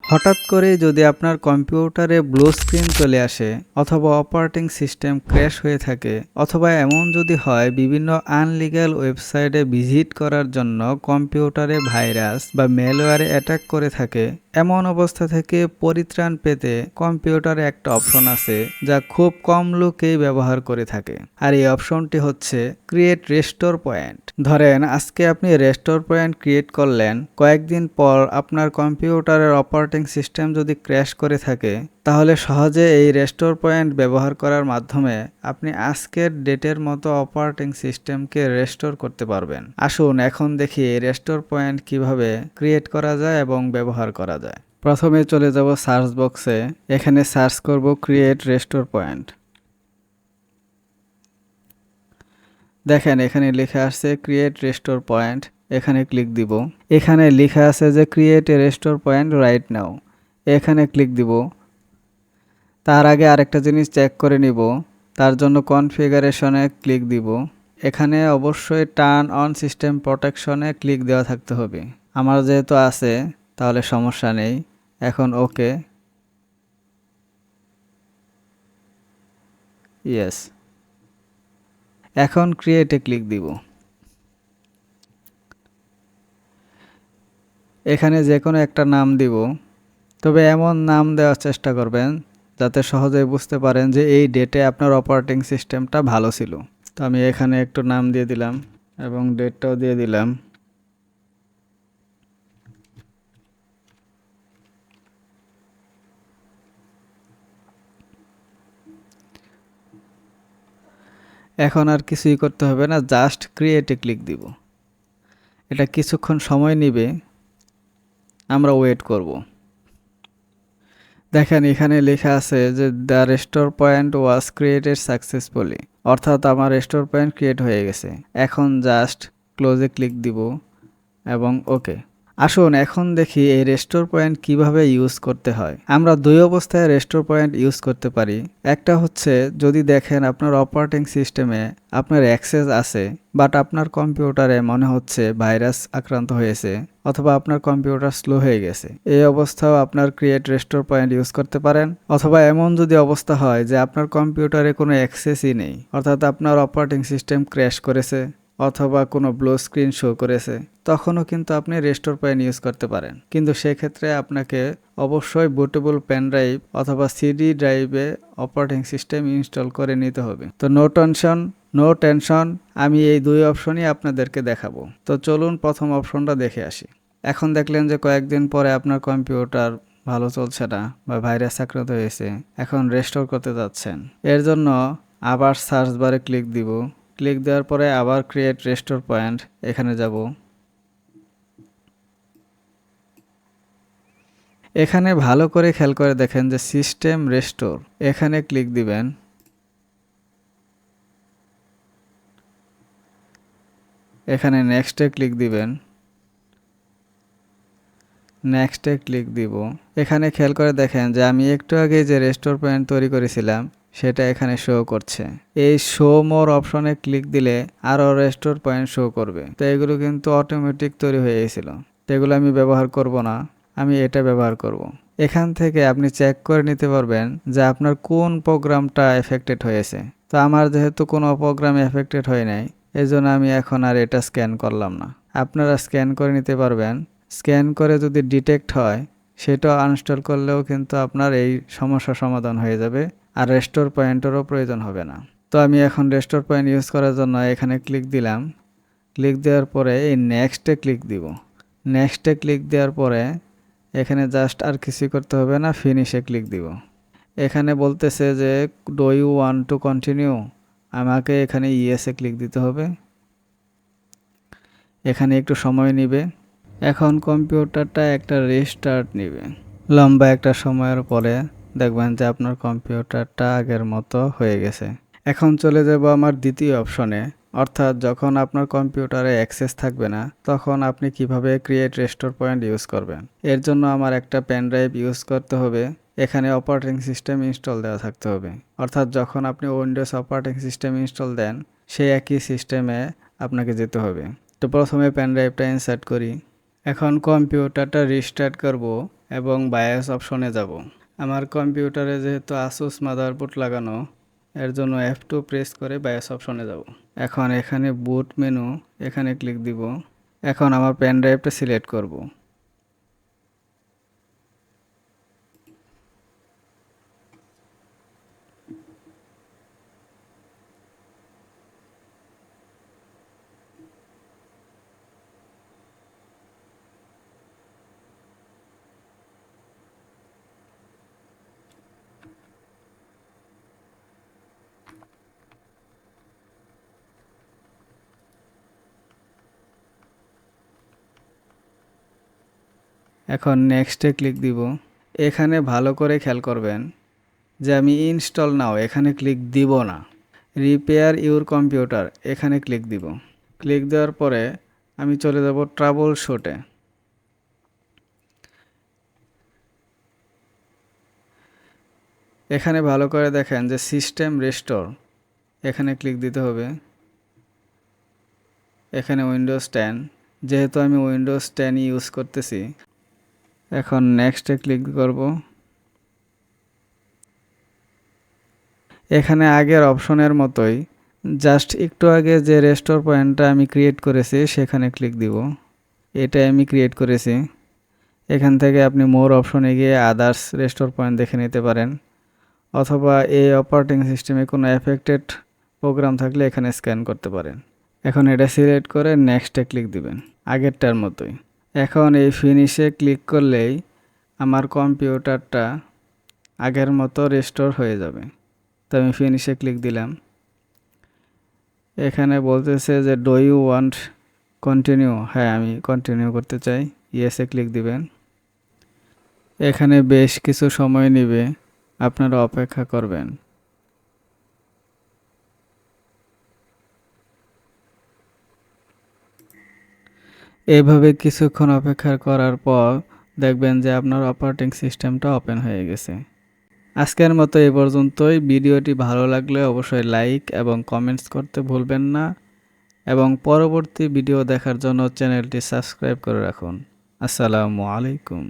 হঠাৎ করে যদি আপনার কম্পিউটারে ব্লু স্ক্রিন চলে আসে অথবা অপারেটিং সিস্টেম ক্র্যাশ হয়ে থাকে অথবা এমন যদি হয় বিভিন্ন আনলিগ্যাল ওয়েবসাইটে ভিজিট করার জন্য কম্পিউটারে ভাইরাস বা ম্যালওয়্যারে অ্যাটাক করে থাকে, এমন অবস্থা থেকে পরিত্রাণ পেতে কম্পিউটারে একটা অপশন আছে যা খুব কম লোকেই ব্যবহার করে থাকে। আর এই অপশনটি হচ্ছে ক্রিয়েট রেস্টোর পয়েন্ট। ধরেন আজকে আপনি রেস্টোর পয়েন্ট ক্রিয়েট করলেন, কয়েকদিন পর আপনার কম্পিউটারের অপারেটিং সিস্টেম যদি ক্র্যাশ করে থাকে তাহলে সহজে এই রেস্টোর পয়েন্ট ব্যবহার করার মাধ্যমে আপনি আজকের ডেটের মতো অপারেটিং সিস্টেমকে রেস্টোর করতে পারবেন। আসুন এখন দেখি এই রেস্টোর পয়েন্ট কিভাবে ক্রিয়েট করা যায় এবং ব্যবহার করা যায়। প্রথমে চলে যাব সার্চ বক্সে, এখানে সার্চ করব ক্রিয়েট রেস্টোর পয়েন্ট। দেখেন এখানে লেখা আসছে ক্রিয়েট রেস্টোর পয়েন্ট, এখানে ক্লিক দিব। এখানে লেখা আছে যে create a restore point right now, এখানে ক্লিক দিব। তার আগে আরেকটা জিনিস চেক করে নিব, তার জন্য কনফিগারেশনে ক্লিক দিব। এখানে অবশ্যই টার্ন অন সিস্টেম প্রোটেকশনে ক্লিক দেওয়া থাকতে হবে। আমার যেহেতু আছে তাহলে সমস্যা নেই। এখন ওকে, ইয়েস। এখন ক্রিয়েটে ক্লিক দিব। এখানে যে কোনো একটা নাম দিব, তবে এমন নাম দেওয়ার চেষ্টা করবেন যাতে সহজেই বুঝতে পারেন যে এই ডেটে আপনার অপারেটিং সিস্টেমটা ভালো ছিল। তো আমি এখানে একটু নাম দিয়ে দিলাম এবং ডেটটাও দিয়ে দিলাম। এখন আর কিছুই করতে হবে না, জাস্ট ক্রিয়েটে ক্লিক দিব। এটা কিছুক্ষণ সময় নেবে, আমরা ওয়েট করব। দেখেন এখানে লেখা আছে যে the restore point was created successfully, অর্থাৎ আমার রেস্টোর পয়েন্ট ক্রিয়েট হয়ে গেছে। এখন জাস্ট ক্লোজে ক্লিক দিব এবং ওকে। আসুন এখন দেখি এই রেস্টোর পয়েন্ট কিভাবে ইউজ করতে হয়। আমরা দুই অবস্থায় রেস্টোর পয়েন্ট ইউজ করতে পারি। একটা হচ্ছে যদি দেখেন আপনার অপারেটিং সিস্টেমে আপনার অ্যাক্সেস আছে বাট আপনার কম্পিউটারে মনে হচ্ছে ভাইরাস আক্রান্ত হয়েছে অথবা আপনার কম্পিউটার স্লো হয়ে গেছে, এই অবস্থাও আপনার ক্রিয়েট রেস্টোর পয়েন্ট ইউজ করতে পারেন। অথবা এমন যদি অবস্থা হয় যে আপনার কম্পিউটারে কোনো অ্যাক্সেসই নেই, অর্থাৎ আপনার অপারেটিং সিস্টেম ক্র্যাশ করেছে অথবা কোনো ব্লু স্ক্রিন শো করেছে, তখনও কিন্তু আপনি রেস্টোর পয়েন্ট ইউজ করতে পারেন। কিন্তু সেক্ষেত্রে আপনাকে অবশ্যই বুটেবল পেন ড্রাইভ অথবা সিডি ড্রাইভে অপারেটিং সিস্টেম ইনস্টল করে নিতে হবে। তো নো টেনশন, আমি এই দুই অপশনই আপনাদেরকে দেখাবো। তো চলুন প্রথম অপশনটা দেখে আসি। এখন দেখলেন যে কয়েকদিন পরে আপনার কম্পিউটার ভালো চলছে না বা ভাইরাস আক্রান্ত হয়েছে, এখন রেস্টোর করতে যাচ্ছেন। এর জন্য আবার সার্চ বারে ক্লিক দিব। ক্লিক দেওয়ার পরে আবার ক্রিয়েট রেস্টোর পয়েন্ট, এখানে যাব। এখানে ভালো করে খেয়াল করে দেখেন যে সিস্টেম রেস্টোর, এখানে ক্লিক দিবেন। এখানে নেক্সটে ক্লিক দিবেন, নেক্সটে ক্লিক দিব। এখানে খেয়াল করে দেখেন যে আমি একটু আগে যে রেস্টোর পয়েন্ট তৈরি করেছিলাম সেটা এখানে শো করছে। এই শো মোর অপশনে ক্লিক দিলে আরও রেস্টোর পয়েন্ট শো করবে। তো এগুলো কিন্তু অটোমেটিক তৈরি হয়ে গেছিল, তো এগুলো আমি ব্যবহার করব না, আমি এটা ব্যবহার করব। এখান থেকে আপনি চেক করে নিতে পারবেন যে আপনার কোন প্রোগ্রামটা এফেক্টেড হয়েছে। তো আমার যেহেতু কোনো প্রোগ্রাম এফেক্টেড হয় নাই, এজন্য আমি এখন আর এটা স্ক্যান করলাম না। আপনারা স্ক্যান করে নিতে পারবেন। স্ক্যান করে যদি ডিটেক্ট হয় সেটা আনইনস্টল করলেও কিন্তু আপনার এই সমস্যার সমাধান হয়ে যাবে, আর রেস্টোর পয়েন্টেরও প্রয়োজন হবে না। তো আমি এখন রেস্টোর পয়েন্ট ইউজ করার জন্য এখানে ক্লিক দিলাম। ক্লিক দেওয়ার পরে এই নেক্সটে ক্লিক দিব। নেক্সটে ক্লিক দেওয়ার পরে এখানে জাস্ট আর কিছুই করতে হবে না, ফিনিশে ক্লিক দিব। এখানে বলতেছে যে do you want to continue, আমাকে এখানে ইয়েসে ক্লিক দিতে হবে। এখানে একটু সময় নেবে। এখন কম্পিউটারটা একটা রিস্টার্ট নেবে। লম্বা একটা সময়ের পরে দেখবেন যে আপনার কম্পিউটারটা আগের মতো হয়ে গেছে। এখন চলে যাব আমার দ্বিতীয় অপশনে, অর্থাৎ যখন আপনার কম্পিউটারে অ্যাক্সেস থাকবে না তখন আপনি কিভাবে ক্রিয়েট রেস্টোর পয়েন্ট ইউজ করবেন। এর জন্য আমার একটা পেন ড্রাইভ ইউজ করতে হবে। এখানে অপারেটিং সিস্টেম ইনস্টল দেওয়া থাকতে হবে, অর্থাৎ যখন আপনি উইন্ডোজ অপারেটিং সিস্টেম ইনস্টল দেন সেই একই সিস্টেমে আপনাকে যেতে হবে। তো প্রথমে পেন ড্রাইভটা ইনসার্ট করি। এখন কম্পিউটারটা রিস্টার্ট করব এবং বায়োস অপশনে যাব। আমার কম্পিউটারে যেহেতু আসুস মাদারবোর্ড লাগানো, এর জন্য F2 প্রেস করে বায়োস অপশনে যাব। এখন এখানে বুট মেনু, এখানে ক্লিক দিব। এখন আমার পেন ড্রাইভটা সিলেক্ট করব। এখন নেক্সটে ক্লিক দিব। এখানে ভালো করে খেয়াল করবেন যে আমি ইনস্টল নাও এখানে ক্লিক দিব না, রিপেয়ার ইউর কম্পিউটার এখানে ক্লিক দিব। ক্লিক দেওয়ার পরে আমি চলে যাব ট্রাবল শুটে। এখানে ভালো করে দেখেন যে সিস্টেম রেস্টোর, এখানে ক্লিক দিতে হবে। এখানে উইন্ডোজ 10, যেহেতু আমি উইন্ডোজ 10 ইউজ করতেছি। এখন নেক্সটে ক্লিক করব। এখানে আগের অপশনের মতোই জাস্ট একটু আগে যে রেস্টোর পয়েন্টটা আমি ক্রিয়েট করেছি সেখানে ক্লিক দিব। এটাই আমি ক্রিয়েট করেছি। এখান থেকে আপনি মোর অপশনে গিয়ে আদার্স রেস্টোর পয়েন্ট দেখে নিতে পারেন, অথবা এই অপারেটিং সিস্টেমে কোনো এফেক্টেড প্রোগ্রাম থাকলে এখানে স্ক্যান করতে পারেন। এখন এটা সিলেক্ট করে নেক্সটে ক্লিক দিবেন আগেরটার মতোই। এখন এই ফিনিশে ক্লিক করলেই আমার কম্পিউটারটা আগের মতো রেস্টোর হয়ে যাবে। তো আমি ফিনিশে ক্লিক দিলাম। এখানে বলতেছে যে ডু ইউ ওয়ান্ট কন্টিনিউ, হ্যাঁ আমি কন্টিনিউ করতে চাই, ইয়েসে ক্লিক দিবেন। এখানে বেশ কিছু সময় নেবে, আপনারা অপেক্ষা করবেন। এভাবে কিছুক্ষণ অপেক্ষা করার পর দেখবেন যে আপনার অপারেটিং সিস্টেমটা ওপেন হয়ে গেছে। আজকের মতো এই পর্যন্তই। ভিডিওটি ভালো লাগলে অবশ্যই লাইক এবং কমেন্টস করতে ভুলবেন না, এবং পরবর্তী ভিডিও দেখার জন্য চ্যানেলটি সাবস্ক্রাইব করে রাখুন। আসসালামু আলাইকুম।